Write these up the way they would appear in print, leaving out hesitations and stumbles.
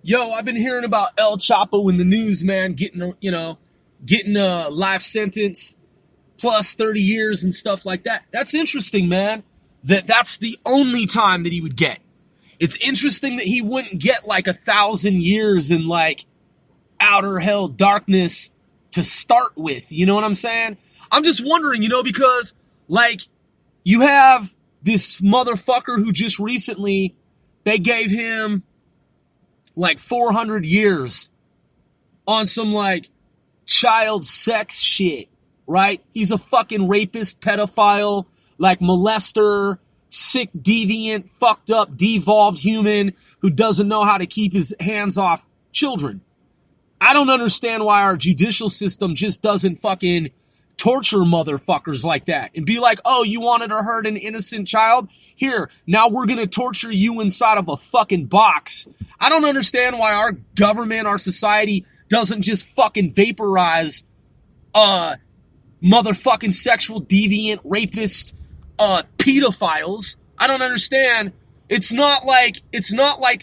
Yo, I've been hearing about El Chapo in the news, man, getting a life sentence plus 30 years and stuff like that. That's interesting, man. That's the only time that he would get. It's interesting that he wouldn't get like 1,000 years in like outer hell darkness to start with. You know what I'm saying? I'm just wondering, because like you have this motherfucker who just recently they gave him like 400 years on some like child sex shit, right? He's a fucking rapist, pedophile, like molester, sick, deviant, fucked up, devolved human who doesn't know how to keep his hands off children. I don't understand why our judicial system just doesn't fucking torture motherfuckers like that and be like, oh, you wanted to hurt an innocent child? Here, now we're going to torture you inside of a fucking box. I don't understand why our government, our society doesn't just fucking vaporize motherfucking sexual deviant, rapist, pedophiles. I don't understand. It's not like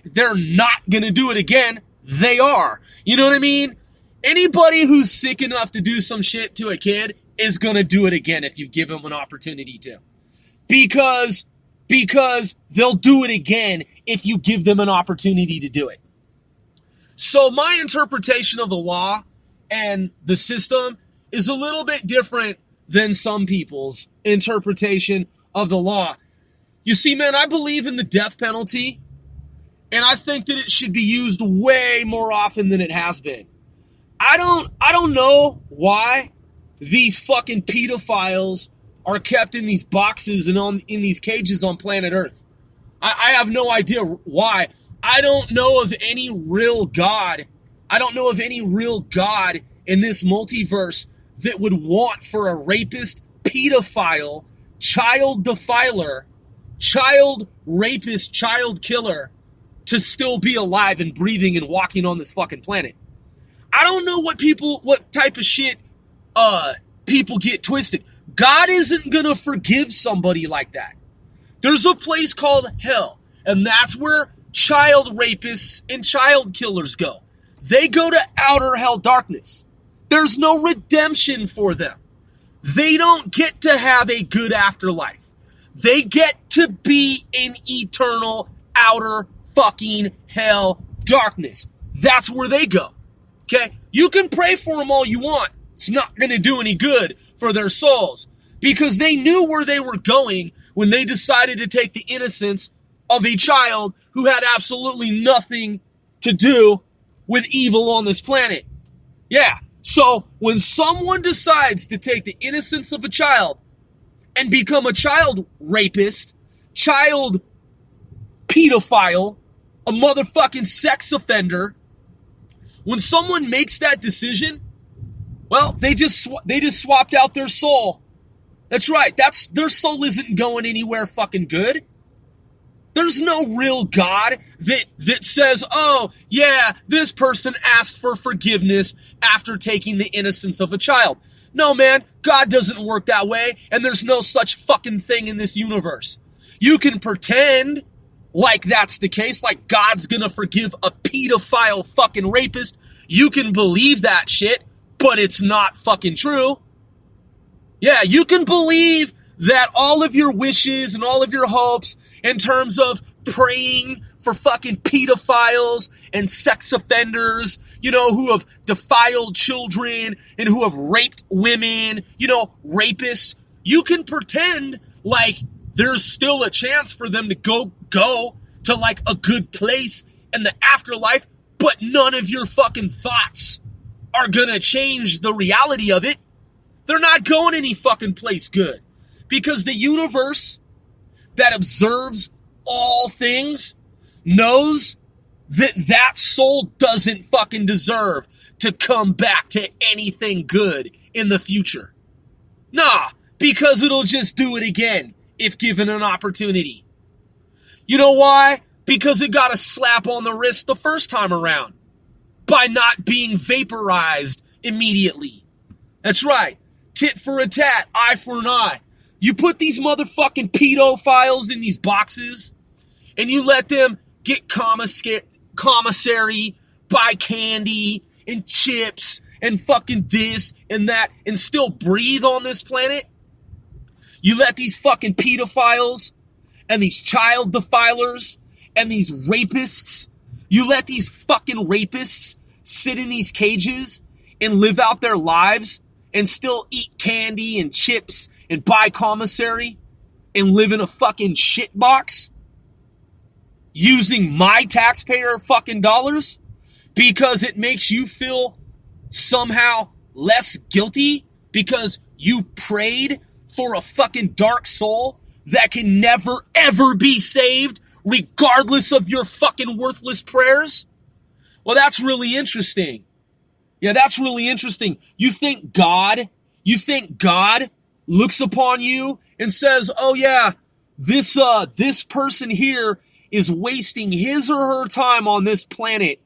they're not going to do it again. They are. You know what I mean? Anybody who's sick enough to do some shit to a kid is going to do it again if you give them an opportunity to. Because they'll do it again if you give them an opportunity to do it. So my interpretation of the law and the system is a little bit different than some people's interpretation of the law. You see, man, I believe in the death penalty, and I think that it should be used way more often than it has been. I don't know why these fucking pedophiles are kept in these boxes and in these cages on planet Earth. I have no idea why. I don't know of any real God. I don't know of any real God in this multiverse that would want for a rapist, pedophile, child defiler, child rapist, child killer to still be alive and breathing and walking on this fucking planet. I don't know what type of shit people get twisted. God isn't gonna forgive somebody like that. There's a place called hell, and that's where child rapists and child killers go. They go to outer hell darkness. There's no redemption for them. They don't get to have a good afterlife. They get to be in eternal outer fucking hell darkness. That's where they go. Okay? You can pray for them all you want. It's not going to do any good for their souls because they knew where they were going when they decided to take the innocence of a child who had absolutely nothing to do with evil on this planet. Yeah. So when someone decides to take the innocence of a child and become a child rapist, child pedophile, a motherfucking sex offender, when someone makes that decision, well, they just swapped out their soul. That's right. Their soul isn't going anywhere fucking good. There's no real God that says, oh, yeah, this person asked for forgiveness after taking the innocence of a child. No, man, God doesn't work that way, and there's no such fucking thing in this universe. You can pretend like that's the case, like God's gonna forgive a pedophile fucking rapist. You can believe that shit, but it's not fucking true. Yeah, you can believe that all of your wishes and all of your hopes in terms of praying for fucking pedophiles and sex offenders, who have defiled children and who have raped women, rapists. You can pretend like there's still a chance for them to go to like a good place in the afterlife, but none of your fucking thoughts are gonna change the reality of it. They're not going any fucking place good. Because the universe that observes all things knows that soul doesn't fucking deserve to come back to anything good in the future. Nah, because it'll just do it again if given an opportunity. You know why? Because it got a slap on the wrist the first time around by not being vaporized immediately. That's right. Tit for a tat, eye for an eye. You put these motherfucking pedophiles in these boxes and you let them get commissary, buy candy and chips and fucking this and that and still breathe on this planet? You let these fucking pedophiles and these child defilers and these rapists, you let these fucking rapists sit in these cages and live out their lives and still eat candy and chips and buy commissary and live in a fucking shit box using my taxpayer fucking dollars because it makes you feel somehow less guilty because you prayed for a fucking dark soul that can never ever be saved regardless of your fucking worthless prayers? Well, that's really interesting. Yeah, that's really interesting. You think God looks upon you and says, "Oh yeah, this person here is wasting his or her time on this planet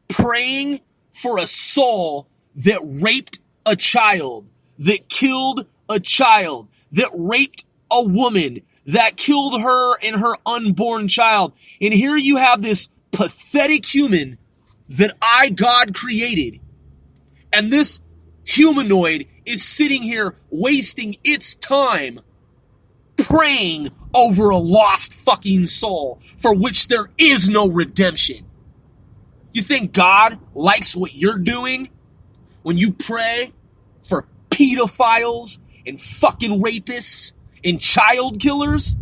praying for a soul that raped a child, that killed a child, that raped a woman, that killed her and her unborn child." And here you have this pathetic human that I, God, created. And this humanoid is sitting here wasting its time praying over a lost fucking soul for which there is no redemption. You think God likes what you're doing when you pray for pedophiles and fucking rapists and child killers?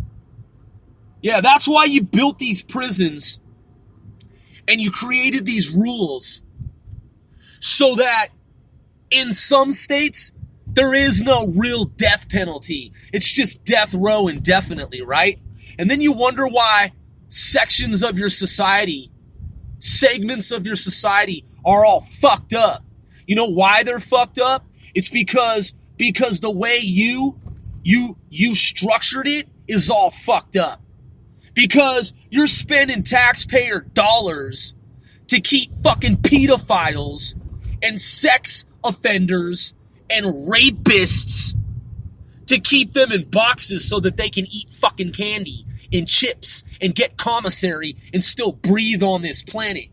Yeah, that's why you built these prisons and you created these rules so that in some states, there is no real death penalty. It's just death row indefinitely, right? And then you wonder why sections of your society, segments of your society are all fucked up. You know why they're fucked up? It's because the way you structured it is all fucked up. Because you're spending taxpayer dollars to keep fucking pedophiles and sex offenders and rapists, to keep them in boxes so that they can eat fucking candy and chips and get commissary and still breathe on this planet.